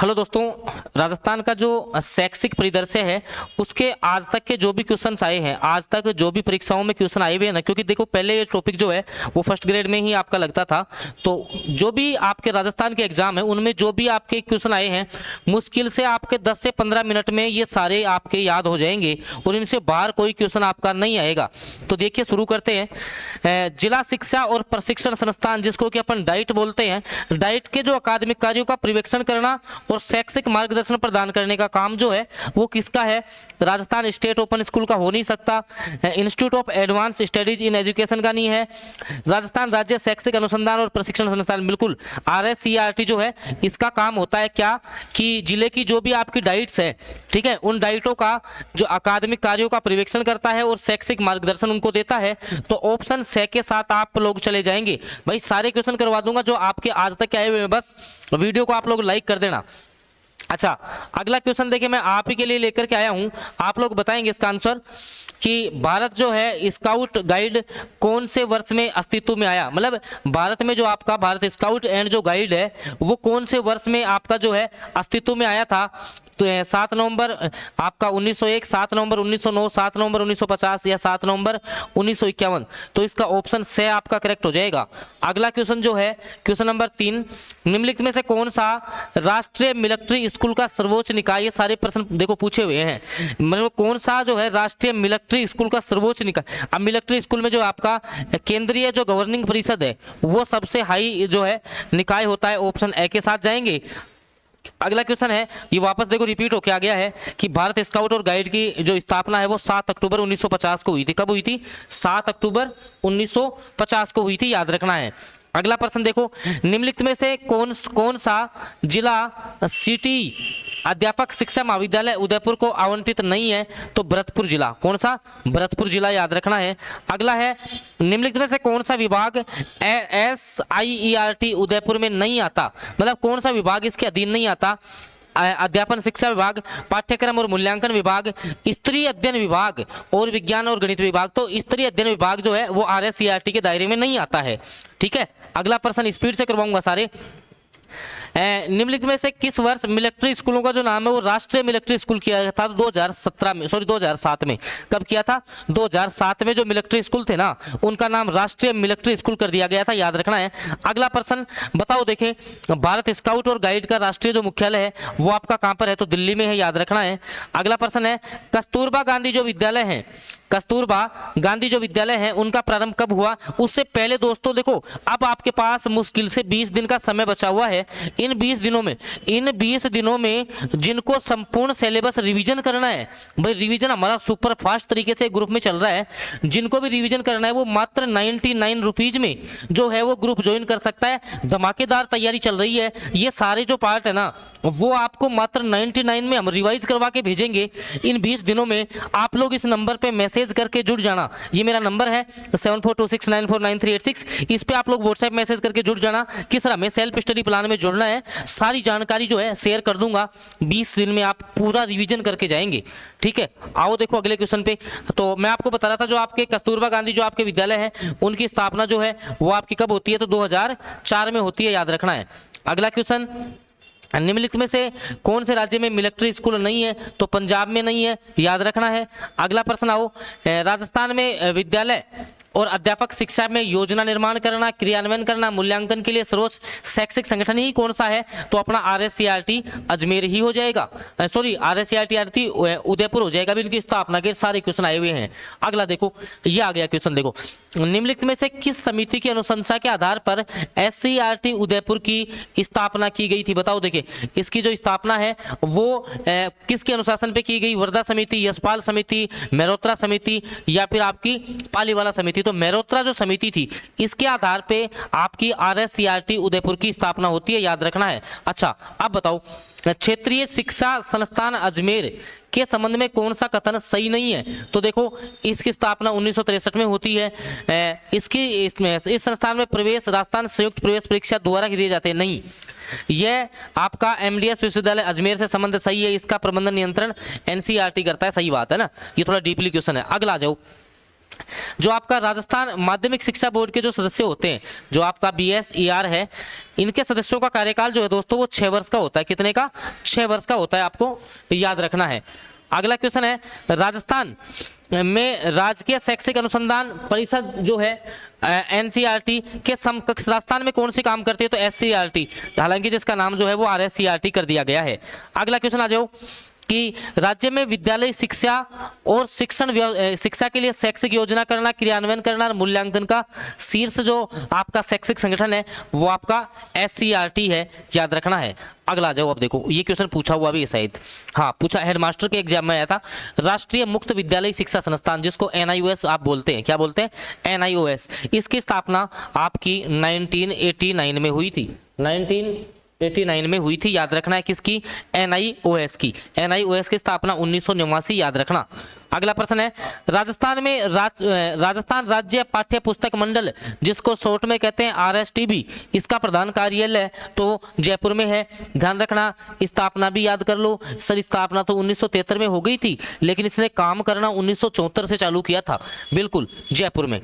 Hello दोस्तों, राजस्थान का जो शैक्षिक परिदृश्य है उसके आज तक के जो भी क्वेश्चंस आए हैं, आज तक जो भी परीक्षाओं में क्वेश्चन आए हुए हैं ना, क्योंकि देखो पहले ये टॉपिक जो है वो फर्स्ट ग्रेड में ही आपका लगता था। तो जो भी आपके राजस्थान के एग्जाम है उनमें जो भी आपके क्वेश्चन आए हैं मुश्किल से आपके 10 से 15 मिनट में ये सारे आपके याद हो जाएंगे और इनसे बाहर कोई क्वेश्चन आपका नहीं आएगा। तो देखिए शुरू करते हैं। जिला शिक्षा और प्रशिक्षण संस्थान, जिसको कि अपन डाइट बोलते हैं, डाइट के जो अकादमिक कार्यों का पर्यवेक्षण करना और शैक्षिक मार्गदर्शन प्रदान करने का काम जो है वो किसका है? राजस्थान स्टेट ओपन स्कूल का हो नहीं सकता। Institute of advance studies in education का नहीं है। राजस्थान राज्य शैक्षिक अनुसंधान और प्रशिक्षण संस्थान, बिल्कुल RSCRT जो है इसका काम होता है क्या कि जिले की जो भी आपकी डाइट्स है, ठीक है, उन डाइटों का जो अकादमिक कार्यों का पर्यवेक्षण करता है और शैक्षिक मार्गदर्शन उनको देता है। तो ऑप्शन 6 के साथ आप लोग चले जाएंगे। भाई सारे क्वेश्चन करवा दूंगा जो आपके आज तक आए हुए हैं, बस वीडियो को आप लोग लाइक कर देना। अच्छा, अगला क्वेश्चन देखिए मैं आप ही के लिए लेकर के आया हूं, आप लोग बताएंगे इसका आंसर कि भारत जो है स्काउट गाइड कौन से वर्ष में अस्तित्व में आया। मतलब भारत में जो आपका भारत स्काउट एंड जो गाइड है वो कौन से वर्ष में आपका जो है अस्तित्व में आया था? तो 7 नवंबर आपका 1901, 7 नवंबर 1909, 7 नवंबर 1950 या 7 नवंबर 1951। तो इसका ऑप्शन से आपका करेक्ट हो जाएगा। अगला क्वेश्चन जो है क्वेश्चन नंबर 3, निम्नलिखित में से कौन सा राष्ट्रीय मिलिट्री स्कूल का सर्वोच्च निकाय? ये सारे प्रश्न देखो पूछे हुए हैं, मतलब कौन सा जो है राष्ट्रीय मिलिट्री स्कूल का सर्वोच्च निकाय। अब मिलिट्री स्कूल में जो आपका केंद्रीय जो गवर्निंग परिषद है वो सबसे हाई जो है निकाय होता है। ऑप्शन ए के साथ जाएंगे। अगला क्वेश्चन है, ये वापस देखो रिपीट होके आ गया है कि भारत स्काउट और गाइड की जो स्थापना है वो 7 अक्टूबर 1950 को हुई थी। कब हुई थी? 7 अक्टूबर 1950 को हुई थी, याद रखना है। अगला प्रश्न देखो, निम्नलिखित में से कौन सा जिला सिटी अध्यापक शिक्षा महाविद्यालय उदयपुर को आवंटित नहीं है? तो भरतपुर जिला। कौन सा? भरतपुर जिला, याद रखना है। अगला है, निम्नलिखित में से कौन सा विभाग SIERT उदयपुर में नहीं आता? मतलब कौन सा विभाग इसके अधीन नहीं आता? अध्यापन शिक्षा विभाग, पाठ्यक्रम और मूल्यांकन विभाग, स्त्री अध्ययन विभाग और विज्ञान और गणित विभाग। तो स्त्री अध्ययन विभाग जो है वो RSCRT के दायरे में नहीं आता है। ठीक है, अगला प्रश्न स्पीड से करवाऊंगा सारे। निम्नलिखित में से किस वर्ष मिलिट्री स्कूलों का जो नाम है वो राष्ट्रीय मिलिट्री स्कूल किया था? 2017 में, सॉरी 2007 में। कब किया था? 2007 में जो मिलिट्री स्कूल थे ना उनका नाम राष्ट्रीय मिलिट्री स्कूल कर दिया गया था, याद रखना है। अगला प्रश्न बताओ, देखें भारत स्काउट और गाइड का राष्ट्रीय जो मुख्यालय है वो आपका कहां पर है? तो दिल्ली में है, याद रखना है। अगला प्रश्न है, कस्तूरबा गांधी जो विद्यालय है, कस्तूरबा गांधी जो विद्यालय है उनका प्रारंभ कब हुआ? उससे पहले दोस्तों देखो अब आपके पास मुश्किल से 20 दिन का समय बचा हुआ है। इन 20 दिनों में जिनको संपूर्ण सिलेबस रिवीजन करना है, भाई रिवीजन हमारा सुपर फास्ट तरीके से ग्रुप में चल रहा है, जिनको भी रिवीजन करना है वो मात्र 99 रुपीज में जो है वो ग्रुप ज्वाइन कर सकता है। धमाकेदार तैयारी चल रही है। ये सारे जो पार्ट है ना वो आपको मात्र 99 में हम रिवाइज करवा के भेजेंगे। इन 20 दिनों में आप लोग इस नंबर पे मैसेज करके जुड़ जाना। ये मेरा नंबर है 7426949386। इस पे आप लोग व्हाट्सएप मैसेज करके जुड़ जाना। किस तरह में सेल्फ स्टडी प्लान में जुड़ना है सारी जानकारी जो है शेयर कर दूंगा। 20 दिन में आप पूरा रिवीजन करके जाएंगे। ठीक है, आओ देखो अगले क्वेश्चन पे। तो मैं आपको बता रहा था जो आपके कस्तूरबा गांधी जो आपके विद्यालय है उनकी स्थापना जो है वो आपकी कब होती है? तो 2004 में होती है, याद रखना है। अगला क्वेश्चन, निम्नलिखित में से कौन से राज्य में मिलिट्री स्कूल नहीं है? तो पंजाब में नहीं है, याद रखना है। अगला प्रश्न आओ, राजस्थान में विद्यालय और अध्यापक शिक्षा में योजना निर्माण करना, क्रियान्वयन करना, मूल्यांकन के लिए सर्वोच्च शैक्षिक संगठन ही कौन सा है? तो अपना RSCRT अजमेर ही हो जाएगा, सॉरी RSCRT उदयपुर हो जाएगा। अभी इनकी स्थापना के सारे क्वेश्चन आए हुए हैं। अगला देखो, ये आ गया क्वेश्चन देखो, निम्नलिखित में से किस समिति की अनुशंसा के आधार पर SCRT उदयपुर की स्थापना की गई थी? बताओ, देखिए इसकी जो स्थापना है वो किसके अनुशासन पे की गई? वर्धा समिति, यशपाल समिति, मेहरोत्रा समिति या फिर आपकी पालीवाला समिति? तो मेहरोत्रा जो समिति थी इसके आधार पे आपकी RSCRT उदयपुर की स्थापना होती है, याद रखना है। अच्छा, अब बताओ क्षेत्रीय शिक्षा संस्थान अजमेर के संबंध में कौन सा कथन सही नहीं है? तो देखो इसकी स्थापना 1963 में होती है। इस संस्थान में प्रवेश राजस्थान संयुक्त प्रवेश परीक्षा द्वारा दिए जाते हैं, नहीं। यह आपका MDS विश्वविद्यालय अजमेर से संबंध सही है, इसका प्रबंधन नियंत्रण NCERT करता है, सही बात है ना। ये थोड़ा डीपली क्वेश्चन है। अगला आ जाओ, जो आपका राजस्थान माध्यमिक शिक्षा बोर्ड के जो सदस्य होते हैं, जो आपका BSER है, इनके सदस्यों का कार्यकाल जो है दोस्तों वो 6 वर्ष का होता है। कितने का? 6 वर्ष का होता है, आपको याद रखना है। अगला क्वेश्चन है, राजस्थान में राजकीय शैक्षिक अनुसंधान परिषद जो है NCERT के समकक्ष राजस्थान में कौन सी काम करती है? तो SCERT, हालांकि जिसका नाम जो है वो RSCERT कर दिया गया है। अगला क्वेश्चन आ जाओ कि राज्य में विद्यालय शिक्षा और शिक्षा के लिए शैक्षिक योजना करना, क्रियान्वयन करना और मूल्यांकन का शीर्ष जो आपका शैक्षिक संगठन है वो आपका SCERT है, याद रखना है। अगला आ जाओ, अब देखो ये क्वेश्चन पूछा हुआ भी है शायद, हाँ पूछा, हेडमास्टर के एग्जाम में आया था। राष्ट्रीय मुक्त विद्यालय शिक्षा संस्थान, जिसको NIOS आप बोलते हैं, क्या बोलते हैं? NIOS। इसकी स्थापना आपकी 1989 में हुई थी, 1989 में हुई थी, याद रखना है। किसकी? NIOS की। NIOS की स्थापना 1989, याद रखना। अगला प्रश्न है, राजस्थान में राजस्थान राज्य पाठ्य पुस्तक मंडल, जिसको शॉर्ट में कहते हैं RSTB, इसका प्रधान कार्यालय तो जयपुर में है, ध्यान रखना। स्थापना भी याद कर लो सर, स्थापना तो 1973 में हो गई थी, लेकिन इसने काम करना 1974 से चालू किया था, बिल्कुल जयपुर में।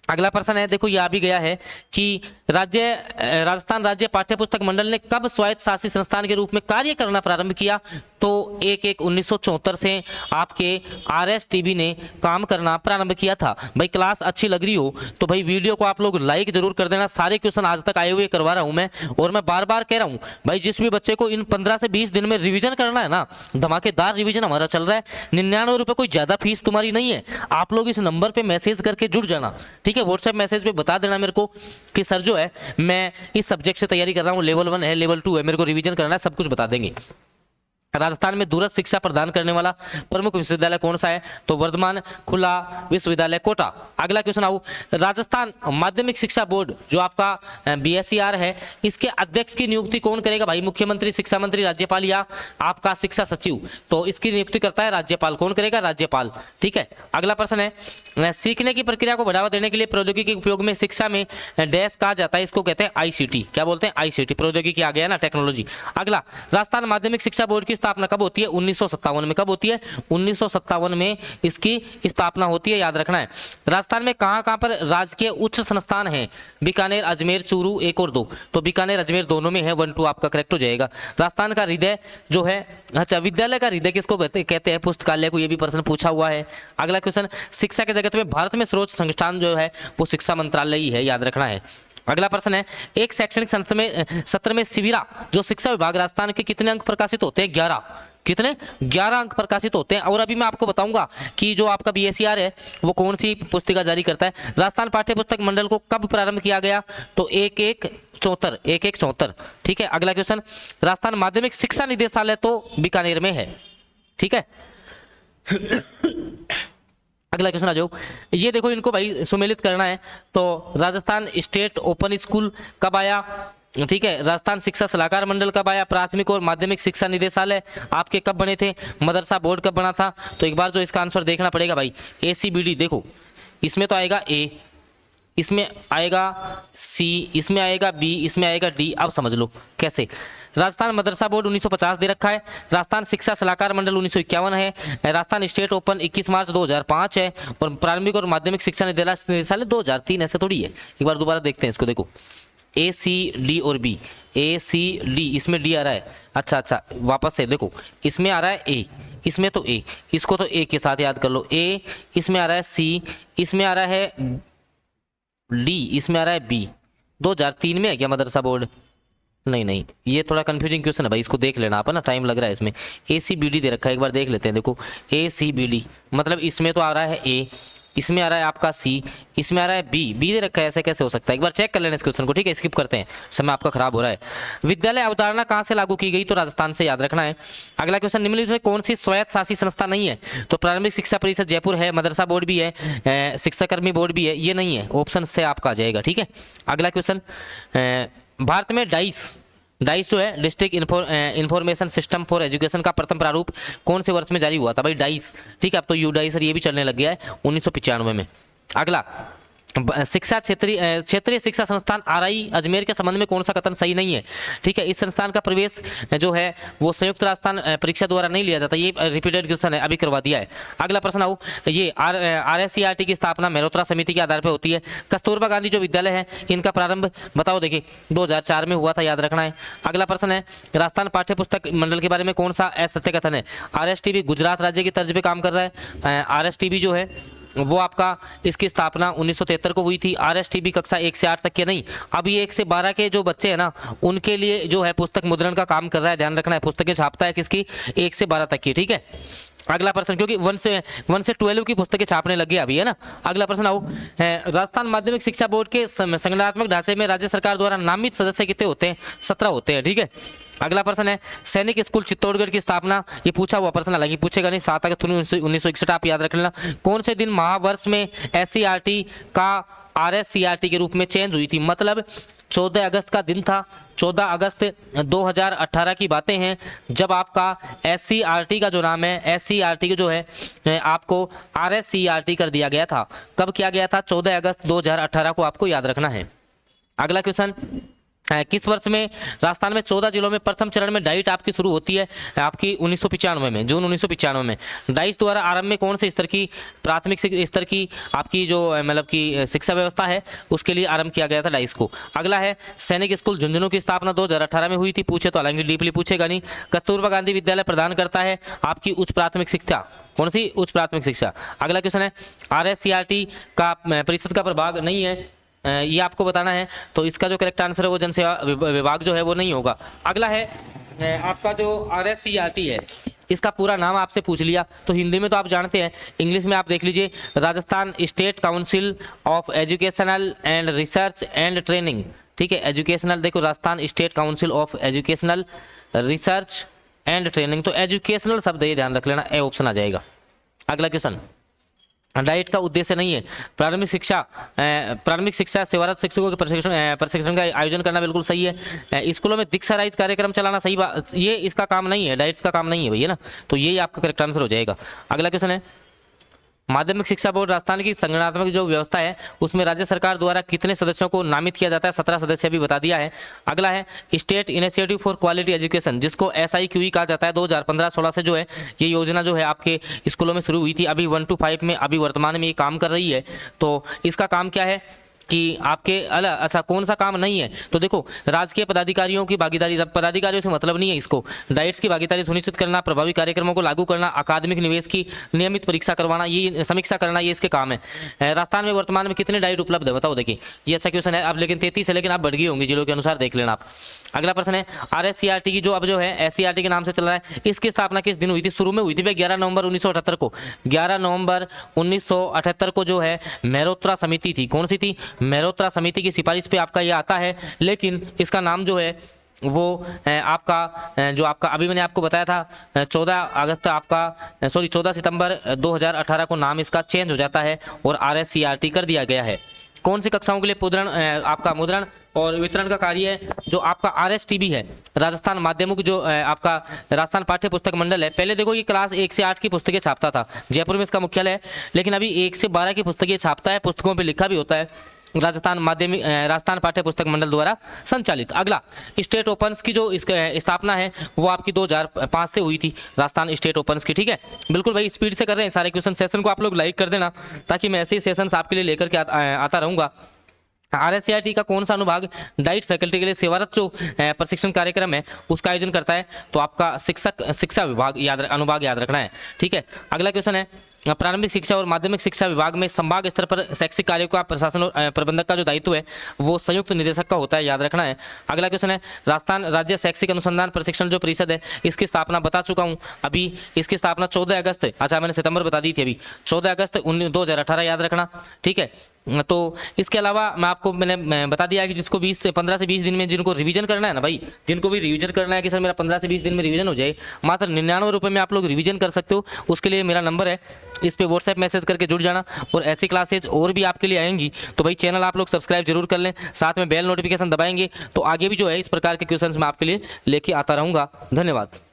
अगला प्रश्न है, देखो ये आ भी गया है कि राजस्थान राज्य पाठ्य पुस्तक मंडल ने कब स्वायत्त शासी संस्थान के रूप में कार्य करना प्रारंभ किया? तो 1/1/1974 से आपके RSTB ने काम करना प्रारंभ किया था। भाई क्लास अच्छी लग रही हो तो भाई वीडियो को आप लोग लाइक जरूर कर देना। सारे क्वेश्चन आज तक आए हुए करवा रहा हूं मैं, और मैं बार बार कह रहा हूं भाई, जिस भी बच्चे को इन 15 से 20 दिन में रिविजन करना है ना, धमाकेदार रिविजन हमारा चल रहा है। 99 रुपये कोई ज्यादा फीस तुम्हारी नहीं है। आप लोग इस नंबर पे मैसेज करके जुड़ जाना, ठीक है? व्हाट्सएप मैसेज पे बता देना मेरे को कि सर जो है मैं इस सब्जेक्ट से तैयारी कर रहा हूँ, लेवल 1 है, लेवल 2 है, मेरे को रिवीजन करना है, सब कुछ बता देंगे। राजस्थान में दूरस्थ शिक्षा प्रदान करने वाला प्रमुख विश्वविद्यालय कौन सा है? तो वर्धमान खुला विश्वविद्यालय कोटा। अगला क्वेश्चन आओ, राजस्थान माध्यमिक शिक्षा बोर्ड जो आपका BSER है, इसके अध्यक्ष की नियुक्ति कौन करेगा? भाई मुख्यमंत्री, शिक्षा मंत्री, राज्यपाल या आपका शिक्षा सचिव? तो इसकी नियुक्ति करता है राज्यपाल। कौन करेगा? राज्यपाल, ठीक है। अगला प्रश्न है, सीखने की प्रक्रिया को बढ़ावा देने के लिए प्रौद्योगिकी के उपयोग में शिक्षा में डैश कहा जाता है, इसको कहते हैं ICT। क्या बोलते हैं? ICT, प्रौद्योगिकी आ गया ना, टेक्नोलॉजी। अगला, राजस्थान माध्यमिक शिक्षा बोर्ड की स्थापना कब होती है? 1957 में। कब होती है? 1957 में इसकी स्थापना होती है, याद रखना है। राजस्थान में कहां पर राजकीय उच्च संस्थान है? बीकानेर, अजमेर, चूरू, 1 और 2। तो बीकानेर, अजमेर दोनों में है, 1, 2 आपका करेक्ट हो जाएगा। राजस्थान का हृदय जो है, अच्छा विद्यालय का हृदय किसको कहते हैं? पुस्तकालय को, ये भी प्रश्न पूछा हुआ है। अगला क्वेश्चन, शिक्षा के जगत में भारत में सर्वोच्च संस्थान जो है वो शिक्षा मंत्रालय ही है, याद रखना है। अगला प्रश्न है, एक शैक्षणिक सत्र में शिविरा जो शिक्षा विभाग राजस्थान के कितने अंक प्रकाशित होते हैं? 11। कितने? 11 अंक प्रकाशित होते हैं। और अभी मैं आपको बताऊंगा कि जो आपका BSER है वो कौन सी पुस्तिका जारी करता है। राजस्थान पाठ्य पुस्तक मंडल को कब प्रारंभ किया गया? तो 1/1/74, ठीक है। अगला क्वेश्चन, राजस्थान माध्यमिक शिक्षा निदेशालय तो बीकानेर में है, ठीक है। अगला क्वेश्चन आ जाओ, ये देखो इनको भाई सुमेलित करना है। तो राजस्थान स्टेट ओपन स्कूल कब आया? ठीक है। राजस्थान शिक्षा सलाहकार मंडल कब आया? प्राथमिक और माध्यमिक शिक्षा निदेशालय आपके कब बने थे? मदरसा बोर्ड कब बना था? तो एक बार जो इसका आंसर देखना पड़ेगा भाई, ACBD। देखो इसमें तो आएगा A, इसमें आएगा C, इसमें आएगा B, इसमें आएगा D। अब समझ लो कैसे। राजस्थान मदरसा बोर्ड 1950 दे रखा है। राजस्थान शिक्षा सलाहकार मंडल 1951 है। राजस्थान स्टेट ओपन 21 मार्च 2005 है। और प्रारंभिक और माध्यमिक शिक्षा निदेशालय 2003। ऐसे थोड़ी है, एक बार दोबारा देखते हैं इसको। देखो ACD और B, ACD, इसमें D आ रहा है। अच्छा, वापस से देखो, इसमें आ रहा है A, इसमें तो A, इसको तो A के साथ याद कर लो। A, इसमें आ रहा है C, इसमें आ रहा है D, इसमें आ रहा है B। 2003 में है क्या मदरसा बोर्ड? नहीं, ये थोड़ा कंफ्यूजिंग क्वेश्चन है भाई, इसको देख लेना आप ना, टाइम लग रहा है इसमें। ACBD दे रखा है, एक बार देख लेते हैं। देखो ACBD मतलब इसमें तो आ रहा है A, इसमें आ रहा है आपका C, इसमें आ रहा है B दे रखा है। ऐसे कैसे हो सकता है? एक बार चेक कर लेना इस क्वेश्चन को, ठीक है। स्किप करते हैं, समय आपका खराब हो रहा है। विद्यालय अवधारणा कहाँ से लागू की गई? तो राजस्थान से, याद रखना है। अगला क्वेश्चन, निम्नलिखित में कौन सी स्वायत्त शासी संस्था नहीं है? तो प्रारंभिक शिक्षा परिषद जयपुर है, मदरसा बोर्ड भी है, शिक्षाकर्मी बोर्ड भी है, ये नहीं है। ऑप्शन से आपका आ जाएगा, ठीक है। अगला क्वेश्चन, भारत में डाइस जो है district information system for education का प्रथम प्रारूप कौन से वर्ष में जारी हुआ था? भाई डाइस, ठीक है। अब तो UDAIS ये भी चलने लग गया है 1995 में। अगला, शिक्षा क्षेत्रीय शिक्षा संस्थान आरआई अजमेर के संबंध में कौन सा कथन सही नहीं है? ठीक है, इस संस्थान का प्रवेश जो है वो संयुक्त राजस्थान परीक्षा द्वारा नहीं लिया जाता। ये रिपीटेड क्वेश्चन है, अभी करवा दिया है। अगला प्रश्न आओ, ये RSCRT की स्थापना मेहरोत्रा समिति के आधार पर होती है। कस्तूरबा गांधी जो विद्यालय है इनका प्रारंभ बताओ, देखिए 2004 में हुआ था, याद रखना है। अगला प्रश्न है, राजस्थान पाठ्य पुस्तक मंडल के बारे में कौन सा असत्य कथन है? RSTB गुजरात राज्य की तर्ज पे काम कर रहा है। RSTB जो है वो आपका इसकी स्थापना 1973 को हुई थी। RSTB कक्षा 1 से 8 तक के नहीं, अभी 1 से 12 के जो बच्चे हैं ना उनके लिए जो है पुस्तक मुद्रण का काम कर रहा है, ध्यान रखना है। पुस्तकें छापता है किसकी? 1 से 12 तक की, ठीक है। अगला प्रश्न, क्योंकि 1 से 12 की पुस्तकें छापने लगी अभी, है ना। अगला प्रश्न आओ, राजस्थान माध्यमिक शिक्षा बोर्ड के संगठनात्मक ढांचे में राज्य सरकार द्वारा नामित सदस्य कितने होते हैं? 17 होते हैं, ठीक है। अगला प्रश्न है, सैनिक स्कूल चित्तौड़गढ़ की स्थापना, ये पूछा हुआ प्रश्न, हालांकि पूछेगा नहीं, 7 अगस्त 1961 आप याद रख लेना। कौन से दिन महावर्ष में SCRT का RSCRT के रूप में चेंज हुई थी? मतलब 14 अगस्त का दिन था, 14 अगस्त 2018 की बातें हैं, जब आपका SCRT का जो नाम है, SCRT के जो है आपको RSCRT कर दिया गया था। कब किया गया था? 14 अगस्त 2018 को आपको याद रखना है। अगला क्वेश्चन, किस वर्ष में राजस्थान में 14 जिलों में प्रथम चरण में डाइट आपकी शुरू होती है? आपकी 1995 में, जून 1995 में। डाइट द्वारा आरंभ में कौन से स्तर की प्राथमिक स्तर की आपकी जो मतलब की शिक्षा व्यवस्था है उसके लिए आरंभ किया गया था डाइट को। अगला है, सैनिक स्कूल झुंझुनू की स्थापना 2018 में हुई थी, पूछे तो हालांकि डीपली पूछेगा नहीं। कस्तूरबा गांधी विद्यालय प्रदान करता है आपकी उच्च प्राथमिक शिक्षा, कौन सी? उच्च प्राथमिक शिक्षा। अगला क्वेश्चन है, RSCRT का परिषद का प्रभाग नहीं है, ये आपको बताना है। तो इसका जो करेक्ट आंसर है वो जनसेवा विभाग जो है वो नहीं होगा। अगला है, आपका जो RSCRT है इसका पूरा नाम आपसे पूछ लिया तो हिंदी में तो आप जानते हैं, इंग्लिश में आप देख लीजिए, Rajasthan state council of educational and research and training, ठीक है। एजुकेशनल, देखो Rajasthan state council of educational research and training, तो एजुकेशनल शब्द ये ध्यान रख लेना, ए ऑप्शन आ जाएगा। अगला क्वेश्चन, डाइट का उद्देश्य नहीं है प्रारंभिक शिक्षा सेवारत शिक्षकों के प्रशिक्षण का आयोजन करना, बिल्कुल सही है। स्कूलों में दीक्षा राइज कार्यक्रम चलाना, सही बात, ये इसका काम नहीं है, डाइट्स का काम नहीं है भैया ना, तो यही आपका करेक्ट आंसर हो जाएगा। अगला क्वेश्चन है, माध्यमिक शिक्षा बोर्ड राजस्थान की संगठनात्मक जो व्यवस्था है उसमें राज्य सरकार द्वारा कितने सदस्यों को नामित किया जाता है? 17 सदस्य भी बता दिया है। अगला है, state initiative for quality education, जिसको SIQE कहा जाता है, 2015-16 से जो है ये योजना जो है आपके स्कूलों में शुरू हुई थी, अभी 1 to 5 में अभी वर्तमान में ये काम कर रही है। तो इसका काम क्या है कि आपके अच्छा कौन सा काम नहीं है? तो देखो, राजकीय पदाधिकारियों की भागीदारी, पदाधिकारियों से मतलब नहीं है इसको, डाइट्स की भागीदारी सुनिश्चित करना, प्रभावी कार्यक्रमों को लागू करना, अकादमिक निवेश की नियमित परीक्षा करवाना, ये समीक्षा करना, ये इसके काम है। राजस्थान में वर्तमान में कितने डाइट उपलब्ध है बताओ? देखिए ये अच्छा क्वेश्चन है। अब लेकिन 33 है, लेकिन आप बढ़ गई होंगी जिलों के अनुसार, देख लेना आप। अगला प्रश्न है, RSCRT की जो अब जो है SCRT के नाम से चल रहा है, इसकी स्थापना किस दिन हुई थी? शुरू में हुई थी भाई 11 नवंबर 1978 को। 11 नवंबर 1978 को जो है मेहरोत्रा समिति थी, कौन सी थी? मेहरोत्रा समिति की सिफारिश पे आपका ये आता है, लेकिन इसका नाम जो है वो आपका जो आपका अभी मैंने आपको बताया था 14 सितंबर 2018 को नाम इसका चेंज हो जाता है और RSCRT कर दिया गया है। कौन सी कक्षाओं के लिए मुद्रण आपका मुद्रण और वितरण का कार्य है? जो आपका RSTB है, राजस्थान माध्यमिक जो आपका राजस्थान पाठ्य पुस्तक मंडल है, पहले देखो ये क्लास 1 से 8 की पुस्तकें छापता था, जयपुर में इसका मुख्यालय है, लेकिन अभी 1 से 12 की पुस्तकें छापता है, पुस्तकों पे लिखा भी होता है, राजस्थान पाठ्य पुस्तक मंडल द्वारा संचालित। अगला, स्टेट ओपन्स की जो स्थापना है वो आपकी 2005 से हुई थी, राजस्थान स्टेट ओपन्स की, ठीक है। बिल्कुल भाई स्पीड से कर रहे हैं सारे क्वेश्चन, सेशन को आप लोग लाइक कर देना ताकि मैं ऐसे ही सेशंस आपके लिए लेकर के आता रहूँगा। RSCRT का कौन सा अनुभाग डाइट फैकल्टी के लिए सेवारत जो प्रशिक्षण कार्यक्रम है उसका आयोजन करता है? तो आपका शिक्षा विभाग अनुभाग याद रखना है, ठीक है। अगला क्वेश्चन है, प्रारंभिक शिक्षा और माध्यमिक शिक्षा विभाग में संभाग स्तर पर शैक्षिक कार्यों का प्रशासन और प्रबंधक का जो दायित्व है वो संयुक्त निदेशक का होता है, याद रखना है। अगला क्वेश्चन है, राजस्थान राज्य शैक्षिक अनुसंधान प्रशिक्षण जो परिषद है इसकी स्थापना बता चुका हूँ, अभी इसकी स्थापना 14 अगस्त, अच्छा मैंने सितंबर बता दी थी, अभी 14 अगस्त 2018 याद रखना, ठीक है। तो इसके अलावा मैं आपको मैंने बता दिया कि जिसको 15 से 20 दिन में जिनको रिवीजन करना है ना भाई, जिनको भी रिवीजन करना है कि सर मेरा 15 से 20 दिन में रिवीजन हो जाए, मात्र 99 रुपये में आप लोग रिवीजन कर सकते हो। उसके लिए मेरा नंबर है, इस पे व्हाट्सएप मैसेज करके जुड़ जाना और ऐसी क्लासेज और भी आपके लिए आएंगी। तो भाई चैनल आप लोग सब्सक्राइब जरूर कर लें, साथ में बेल नोटिफिकेशन दबाएंगे तो आगे भी जो है इस प्रकार के क्वेश्चंस मैं आपके लिए लेके आता रहूँगा। धन्यवाद।